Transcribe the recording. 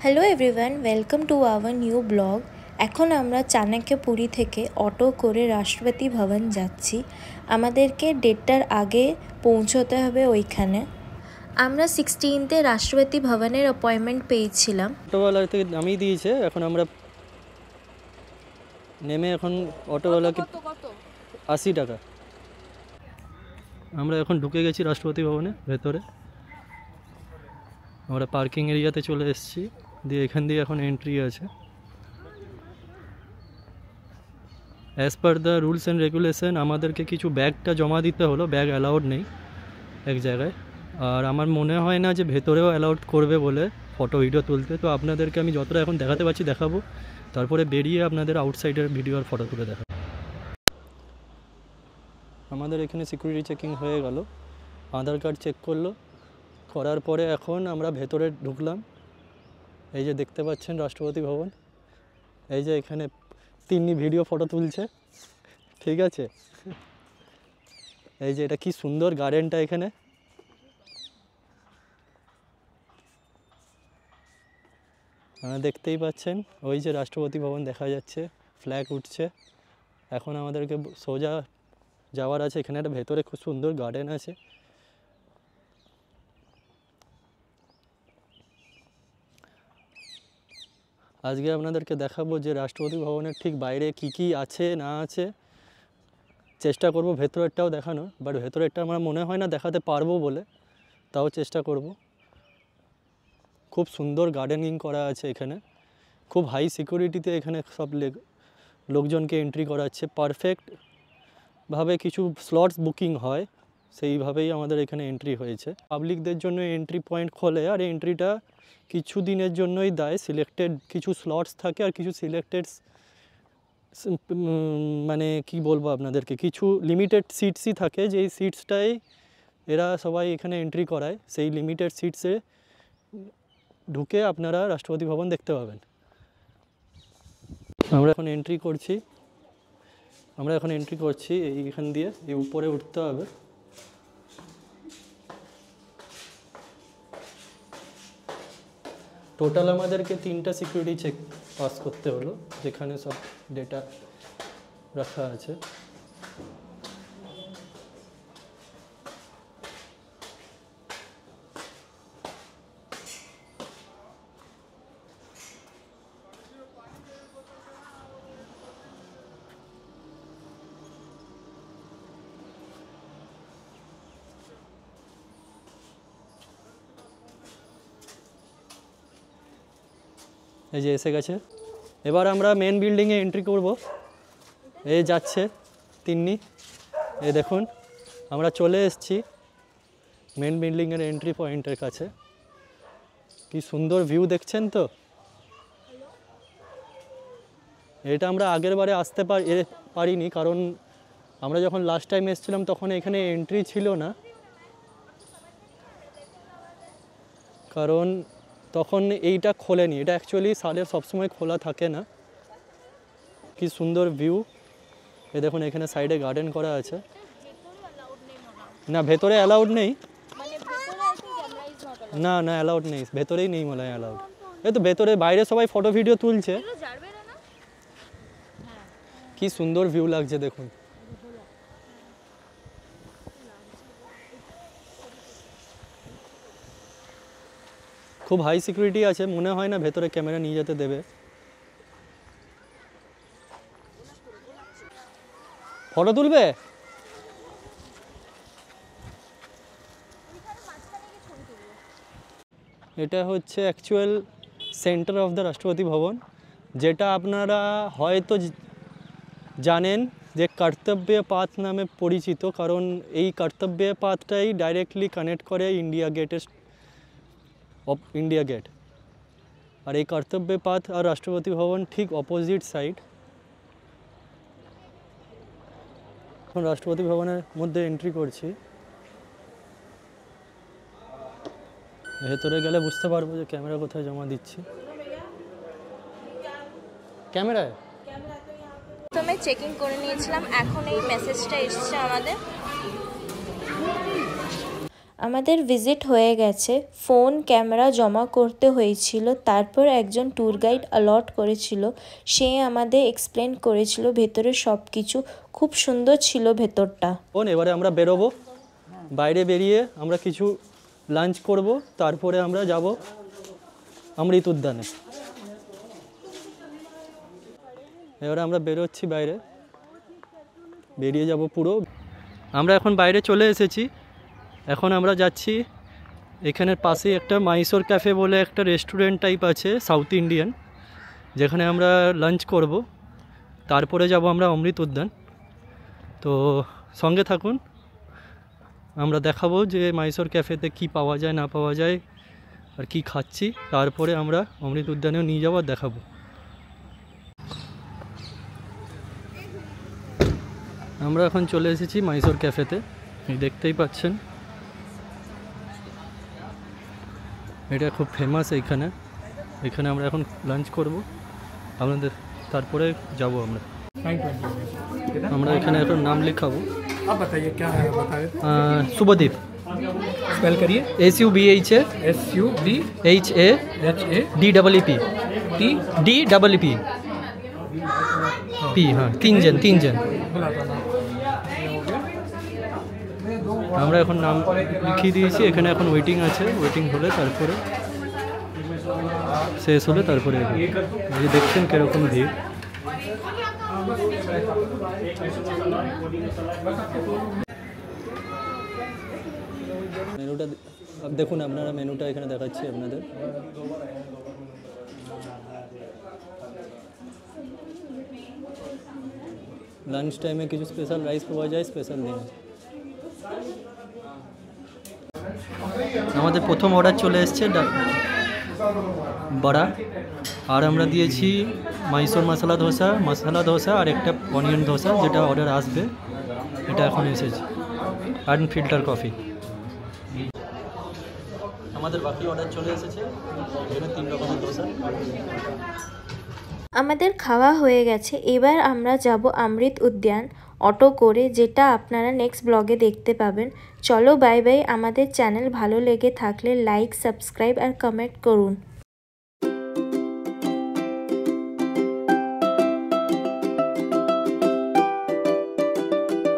Hello everyone, welcome to our new blog. এখন আমরা চাণক্যপুরী থেকে অটো করে রাষ্ট্রপতি ভবন যাচ্ছি। আমাদেরকে 1:30টার আগে পৌঁছতে হবে ওইখানে। আমরা 16তে রাষ্ট্রপতি ভবনের অ্যাপয়েন্টমেন্ট পেয়েছিলাম। অটোওয়ালা থেকে নামিয়ে দিয়েছে, এখন আমরা নেমে এখন অটোওয়ালাকে 80 টাকা। আমরা এখন ঢুকে গেছি রাষ্ট্রপতি ভবনে ভেতরে। আমরা পার্কিং এরিয়াতে চলে এসেছি, দিয়ে এখান দিয়ে এখন এন্ট্রি আছে। As per the rules and regulation আমাদেরকে কিছু ব্যাগটা জমা দিতে হলো, ব্যাগ অ্যালাউড নেই এক জায়গায়। আর আমার মনে হয় না যে ভেতরেও অ্যালাউড করবে বলে ফটো ভিডিও তুলতে। তো আপনাদেরকে আমি যতটা এখন দেখাতে পারছি দেখাবো, তারপরে বেরিয়ে আপনাদের আউটসাইডের ভিডিও আর ফটো তুলে দেখাবো। আমাদের এখানে সিকিউরিটি চেকিং হয়ে গেল, আধার কার্ড চেক করলো, করার পরে এখন আমরা ভেতরে ঢুকলাম। এই যে দেখতে পাচ্ছেন রাষ্ট্রপতি ভবন, এই যে এখানে তিনি ভিডিও ফটো তুলছে, ঠিক আছে। এই যে এটা কি সুন্দর গার্ডেনটা, এখানে দেখতেই পাচ্ছেন ওই যে রাষ্ট্রপতি ভবন দেখা যাচ্ছে, ফ্ল্যাগ উঠছে। এখন আমাদেরকে সোজা যাওয়ার আছে, এখানে একটা ভেতরে খুব সুন্দর গার্ডেন আছে। আজকে আপনাদেরকে দেখাবো যে রাষ্ট্রপতি ভবনের ঠিক বাইরে কি কি আছে না আছে। চেষ্টা করব ভেতরেরটাও দেখানো, বাট ভেতরেরটা আমার মনে হয় না দেখাতে পারবো বলে, তাও চেষ্টা করব। খুব সুন্দর গার্ডেনিং করা আছে এখানে, খুব হাই সিকিউরিটিতে এখানে সব লোকজনকে এন্ট্রি করাচ্ছে। পারফেক্টভাবে কিছু স্লটস বুকিং হয়, সেইভাবেই আমাদের এখানে এন্ট্রি হয়েছে। পাবলিকদের জন্য এন্ট্রি পয়েন্ট খোলে, আর এন্ট্রিটা কিছু দিনের জন্যই দেয়। সিলেক্টেড কিছু স্লটস থাকে আর কিছু সিলেক্টেড মানে কি বলবো আপনাদেরকে, কিছু লিমিটেড সিটসই থাকে, যেই সিটসটাই এরা সবাই এখানে এন্ট্রি করায়। সেই লিমিটেড সিটসে ঢুকে আপনারা রাষ্ট্রপতি ভবন দেখতে পাবেন। আমরা এখন এন্ট্রি করছি এইখান দিয়ে, এই উপরে উঠতে হবে। টোটাল আমাদেরকে 3টা সিকিউরিটি চেক পাস করতে হলো, যেখানে সব ডেটা রাখা আছে। এই যে এসে গেছে, এবার আমরা মেন বিল্ডিংয়ে এন্ট্রি করব। এই যাচ্ছে তিন্নি, এই দেখুন আমরা চলে এসেছি মেন বিল্ডিংয়ের এন্ট্রি পয়েন্টের কাছে। কি সুন্দর ভিউ দেখছেন তো। এটা আমরা আগের বারে আসতে পারিনি, কারণ আমরা যখন লাস্ট টাইম এসেছিলাম তখন এখানে এন্ট্রি ছিল না, কারণ তখন এইটা খোলেনি। এটা অ্যাকচুয়ালি সালের সবসময় খোলা থাকে না। কি সুন্দর ভিউ, এই দেখুন এখানে সাইডে গার্ডেন করা আছে। না ভেতরে অ্যালাউড নেই, না না অ্যালাউড নেই, ভেতরেই নেই মনে হয় অ্যালাউড। এই তো ভেতরে, বাইরে সবাই ফটো ভিডিও তুলছে। কি সুন্দর ভিউ লাগছে দেখুন। খুব হাই সিকিউরিটি আছে, মনে হয় না ভেতরে ক্যামেরা নিয়ে যেতে দেবে। ফটো তুলবে? এটা হচ্ছে অ্যাকচুয়াল সেন্টার অফ দ্য রাষ্ট্রপতি ভবন, যেটা আপনারা হয়তো জানেন যে কর্তব্য পাথ নামে পরিচিত, কারণ এই কর্তব্য পাথটাই ডাইরেক্টলি কানেক্ট করে ইন্ডিয়া গেট। আর এই কর্তব্য পাথ আর রাষ্ট্রপতি ভবন ঠিক অপোজিট সাইড। এখন রাষ্ট্রপতি ভবনের মধ্যে এন্ট্রি করছি। ভেতরে গেলে বুঝতে পারবো যে ক্যামেরা কোথায় জমা দিচ্ছি। ক্যামেরায় প্রথমে চেকিং করে নিয়েছিলাম, এখন এই মেসেজটা এসেছে আমাদের। আমাদের ভিজিট হয়ে গেছে। ফোন ক্যামেরা জমা করতে হয়েছিল, তারপর একজন ট্যুর গাইড অলট করেছিল, সে আমাদের এক্সপ্লেন করেছিল ভেতরে সব কিছু। খুব সুন্দর ছিল ভেতরটা। এবারে আমরা বেরোবো, বাইরে বেরিয়ে আমরা কিছু লাঞ্চ করব, তারপরে আমরা যাব অমৃত উদ্যানে। এবারে আমরা বেরোচ্ছি বাইরে, বেরিয়ে যাব পুরো। আমরা এখন বাইরে চলে এসেছি। এখন আমরা যাচ্ছি, এখানের পাশেই একটা মাইসোর ক্যাফে বলে একটা রেস্টুরেন্ট টাইপ আছে সাউথ ইন্ডিয়ান, যেখানে আমরা লাঞ্চ করব, তারপরে যাব আমরা অমৃত উদ্যান। তো সঙ্গে থাকুন, আমরা দেখাবো যে মাইসোর ক্যাফেতে কি পাওয়া যায় না পাওয়া যায় আর কি খাচ্ছি, তারপরে আমরা অমৃত উদ্যানেও নিয়ে যাবো আর দেখাবো। আমরা এখন চলে এসেছি মাইসোর ক্যাফেতে, দেখতেই পাচ্ছেন এটা খুব ফেমাস এইখানে। এখানে আমরা এখন লাঞ্চ করব আপনাদের, তারপরে যাব আমরা। আমরা এখানে এখন নাম লিখাবো। শুভদীপ, स्पेल करिए। SUBHA DEEP P, हाँ, तीन जन। আমরা এখন নাম লিখিয়ে দিয়েছি, এখানে এখন ওয়েটিং আছে, ওয়েটিং হলে তারপরে শেষ হলে তারপরে এই দেখছেন কীরকম ভিড়। মেনুটা দেখুন আপনারা, মেনুটা এখানে দেখাচ্ছি আপনাদের। লাঞ্চ টাইমে কিছু স্পেশাল রাইস পাওয়া যায় স্পেশাল দিনে। আমাদের প্রথম অর্ডার চলে এসছে বড়া, আর আমরা দিয়েছি মাইসোর মশলা ধোসা আর একটা অনিয়ন ধোসা, যেটা অর্ডার আসবে, এটা এখন এসেছে, আর ফিল্টার কফি। আমাদের বাকি অর্ডার চলে এসেছে, এখানে 3 রকমের ধোসা। আমাদের খাওয়া হয়ে গেছে, এবার আমরা যাব অমৃত উদ্যান অটো করে, যেটা আপনারা নেক্সট ব্লগে দেখতে পাবেন। চলো বাই বাই। আমাদের চ্যানেল ভালো লেগে থাকলে লাইক, সাবস্ক্রাইব আর কমেন্ট করুন।